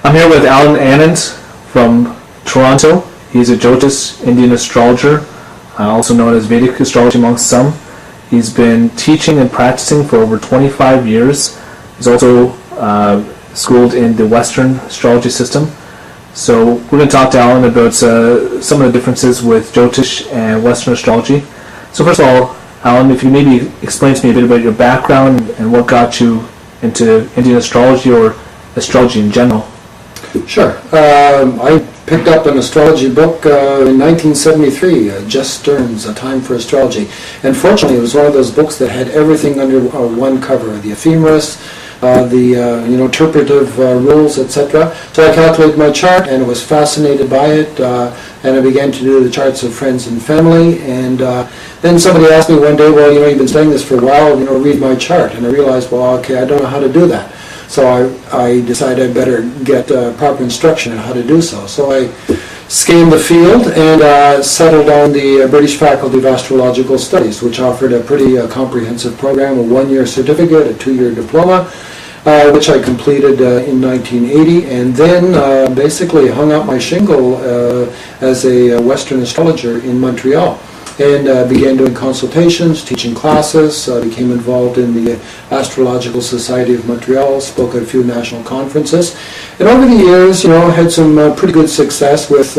I'm here with Annand from Toronto. He's a Jyotish Indian astrologer, also known as Vedic Astrology amongst some. He's been teaching and practicing for over 25 years. He's also schooled in the Western Astrology system. So we're going to talk to Alan about some of the differences with Jyotish and Western Astrology. So first of all, Alan, if you maybe explain to me a bit about your background and what got you into Indian astrology or astrology in general. Sure. I picked up an astrology book in 1973, Just Stearns, A Time for Astrology. And fortunately, it was one of those books that had everything under one cover, the ephemeris, the interpretive rules, etc. So I calculated my chart and was fascinated by it, and I began to do the charts of friends and family. And then somebody asked me one day, well, you've been studying this for a while, read my chart. And I realized, well, okay, I don't know how to do that. So I decided I'd better get proper instruction on how to do so. So I scanned the field and settled on the British Faculty of Astrological Studies, which offered a pretty comprehensive program, a 1-year certificate, a 2-year diploma, which I completed in 1980, and then basically hung out my shingle as a Western astrologer in Montreal. And began doing consultations, teaching classes, became involved in the Astrological Society of Montreal, spoke at a few national conferences. And over the years, had some pretty good success with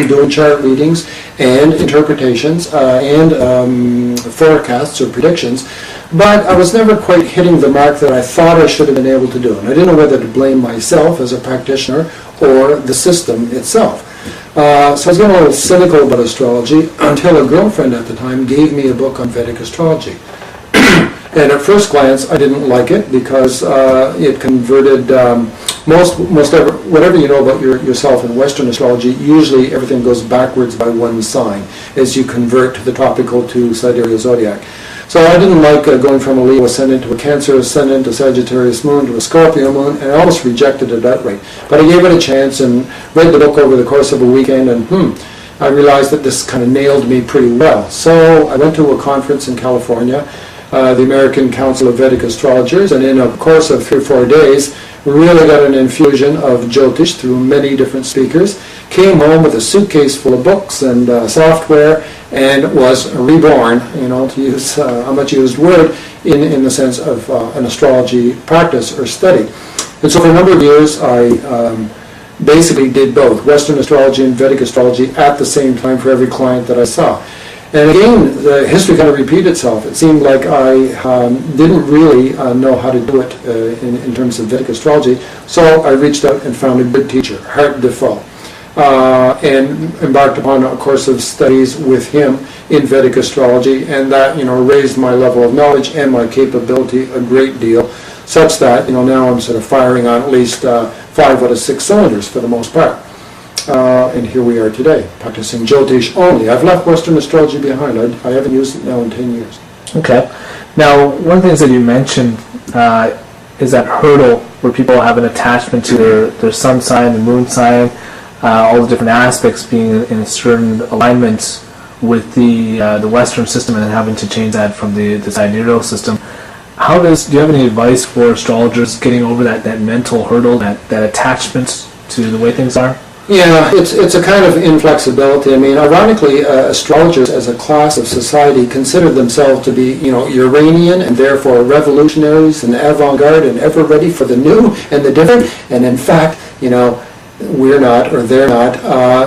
doing chart readings and interpretations and forecasts or predictions. But I was never quite hitting the mark that I thought I should have been able to do. And I didn't know whether to blame myself as a practitioner or the system itself. So I was getting a little cynical about astrology until a girlfriend at the time gave me a book on Vedic astrology. And at first glance, I didn't like it because it converted whatever you know about yourself in Western astrology. Usually, everything goes backwards by one sign as you convert the tropical to sidereal zodiac. So I didn't like going from a Leo ascendant to a Cancer ascendant to Sagittarius moon to a Scorpio moon, and I almost rejected it outright. But I gave it a chance and read the book over the course of a weekend, and I realized that this kind of nailed me pretty well. So I went to a conference in California, the American Council of Vedic Astrologers, and in a course of 3 or 4 days, really got an infusion of Jyotish through many different speakers, came home with a suitcase full of books and software, and was reborn, to use a much used word, in the sense of an astrology practice or study. And so for a number of years, I basically did both Western astrology and Vedic astrology at the same time for every client that I saw. And again, the history kind of repeated itself. It seemed like I didn't really know how to do it in terms of Vedic astrology, so I reached out and found a good teacher, Hart Defoe, and embarked upon a course of studies with him in Vedic astrology, and that raised my level of knowledge and my capability a great deal, such that now I'm sort of firing on at least 5 out of 6 cylinders for the most part. And here we are today, practicing Jyotish only. I've left Western astrology behind. I haven't used it now in 10 years. Okay. Now, one of the things that you mentioned is that hurdle where people have an attachment to their sun sign and moon sign, all the different aspects being in a certain alignment with the Western system, and then having to change that from the sidereal system. Do you have any advice for astrologers getting over that mental hurdle, that attachment to the way things are? Yeah, it's a kind of inflexibility. I mean, ironically, astrologers as a class of society consider themselves to be, Uranian and therefore revolutionaries and avant-garde and ever ready for the new and the different. And in fact, we're not, or they're not.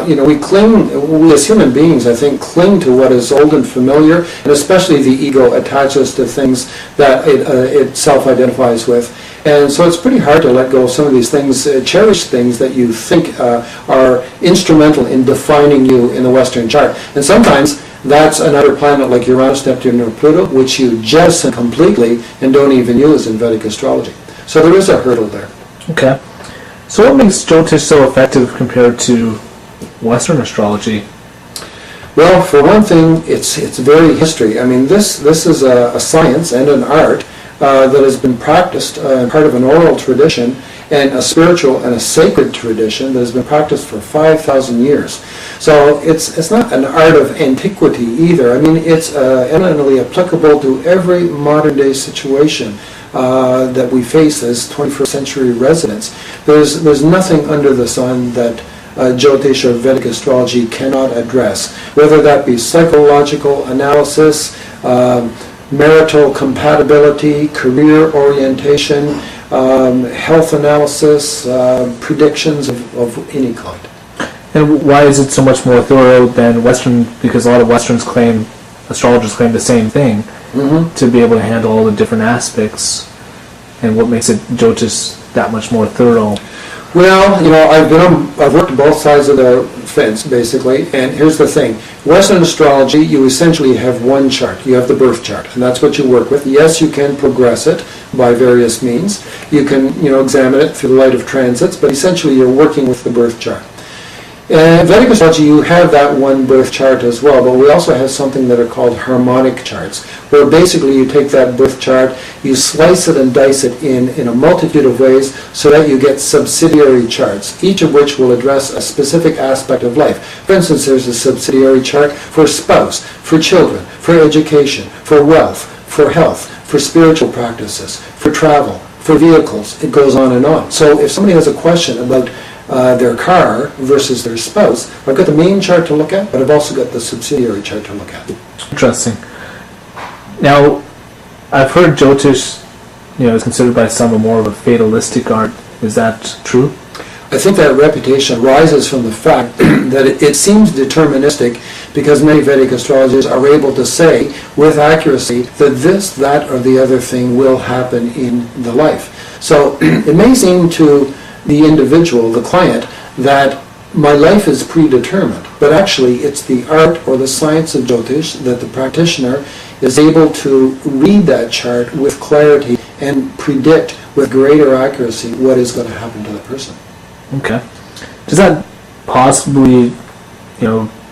We as human beings, I think, cling to what is old and familiar, and especially the ego attaches to things that it self-identifies with. And so it's pretty hard to let go of some of these things, cherished things that you think are instrumental in defining you in the Western chart. And sometimes that's another planet like Uranus, Neptune, or Pluto, which you jettison completely and don't even use in Vedic astrology. So there is a hurdle there. Okay. So what makes Jyotish so effective compared to Western astrology? Well, for one thing, it's very history. I mean, this is a science and an art that has been practiced part of an oral tradition and a spiritual and a sacred tradition that has been practiced for 5,000 years. So it's not an art of antiquity either. I mean, it's eminently applicable to every modern day situation. that we face as 21st century residents. There's nothing under the sun that Jyotish or Vedic astrology cannot address, whether that be psychological analysis, marital compatibility, career orientation, health analysis, predictions of any kind. And why is it so much more thorough than Western? Because a lot of Westerns claim, astrologers claim the same thing, to be able to handle all the different aspects. And what makes it Jyotish that much more thorough? Well, I've worked both sides of the fence, basically, and here's the thing. Western astrology, you essentially have one chart. You have the birth chart, and that's what you work with. Yes, you can progress it by various means. You can, examine it through the light of transits, but essentially you're working with the birth chart. In Vedic astrology, you have that one birth chart as well, but we also have something that are called harmonic charts, where basically you take that birth chart, you slice it and dice it in a multitude of ways so that you get subsidiary charts, each of which will address a specific aspect of life. For instance, there's a subsidiary chart for spouse, for children, for education, for wealth, for health, for spiritual practices, for travel, for vehicles. It goes on and on. So if somebody has a question about their car versus their spouse, I've got the main chart to look at, but I've also got the subsidiary chart to look at. Interesting. Now, I've heard Jyotish, is considered by some more of a fatalistic art. Is that true? I think that reputation arises from the fact that it seems deterministic, because many Vedic astrologers are able to say with accuracy that this, that, or the other thing will happen in the life. So it may seem to the individual, the client, that my life is predetermined, but actually it's the art or the science of Jyotish that the practitioner is able to read that chart with clarity and predict with greater accuracy what is going to happen to the person. Okay. Does that possibly,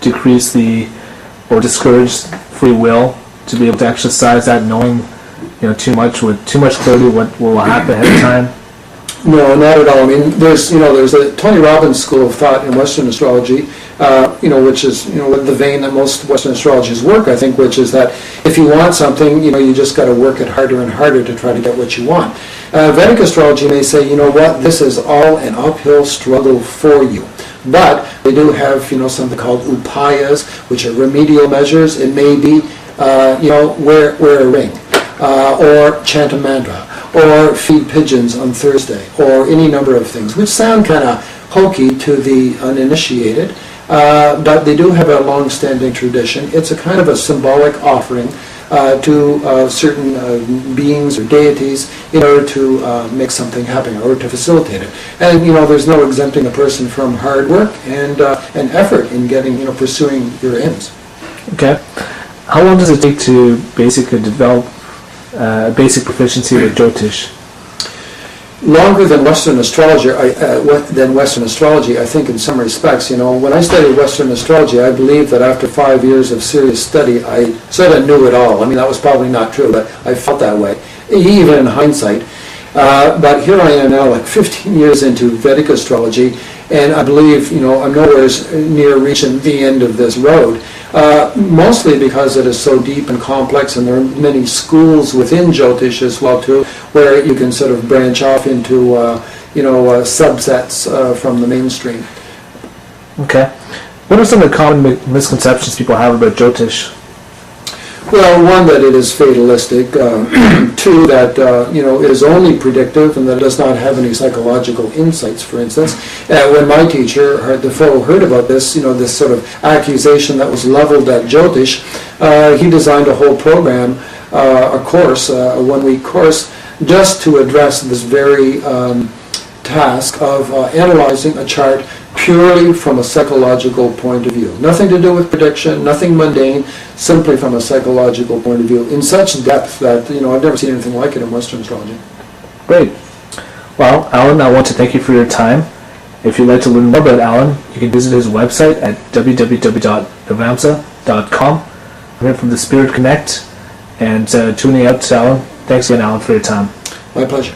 decrease or discourage free will to be able to exercise that, knowing, too much clarity what will happen ahead of time? No, not at all. I mean, there's a Tony Robbins school of thought in Western astrology, which is, the vein that most Western astrologers work, I think, which is that if you want something, you just got to work it harder and harder to try to get what you want. Vedic astrology may say, this is all an uphill struggle for you. But they do have, something called upayas, which are remedial measures. It may be, wear a ring, or chant a mantra, or feed pigeons on Thursday, or any number of things, which sound kind of hokey to the uninitiated, but they do have a long-standing tradition. It's a kind of a symbolic offering to certain beings or deities in order to make something happen, or to facilitate it. And there's no exempting a person from hard work and effort in getting, pursuing your ends. Okay. How long does it take to basically develop basic proficiency with Jyotish? Longer than Western astrology. I think, in some respects. When I studied Western astrology, I believe that after 5 years of serious study, I sort of knew it all. I mean, that was probably not true, but I felt that way, even in hindsight. But here I am now, like 15 years into Vedic astrology, and I believe, I'm nowhere near reaching the end of this road. Mostly because it is so deep and complex, and there are many schools within Jyotish as well too, where you can sort of branch off into subsets from the mainstream. Okay. What are some of the common misconceptions people have about Jyotish? Well, one, that it is fatalistic. Two, that it is only predictive and that it does not have any psychological insights. For instance, when my teacher, the fellow, heard about this, this sort of accusation that was leveled at Jyotish, he designed a whole program, a course, a one-week course, just to address this very task of analyzing a chart purely from a psychological point of view. Nothing to do with prediction, nothing mundane, simply from a psychological point of view, in such depth that, I've never seen anything like it in Western astrology. Great. Well, Alan, I want to thank you for your time. If you'd like to learn more about Alan, you can visit his website at www.navamsa.com. Learn from the Spirit Connect, and tuning out to Alan. Thanks again, Alan, for your time. My pleasure.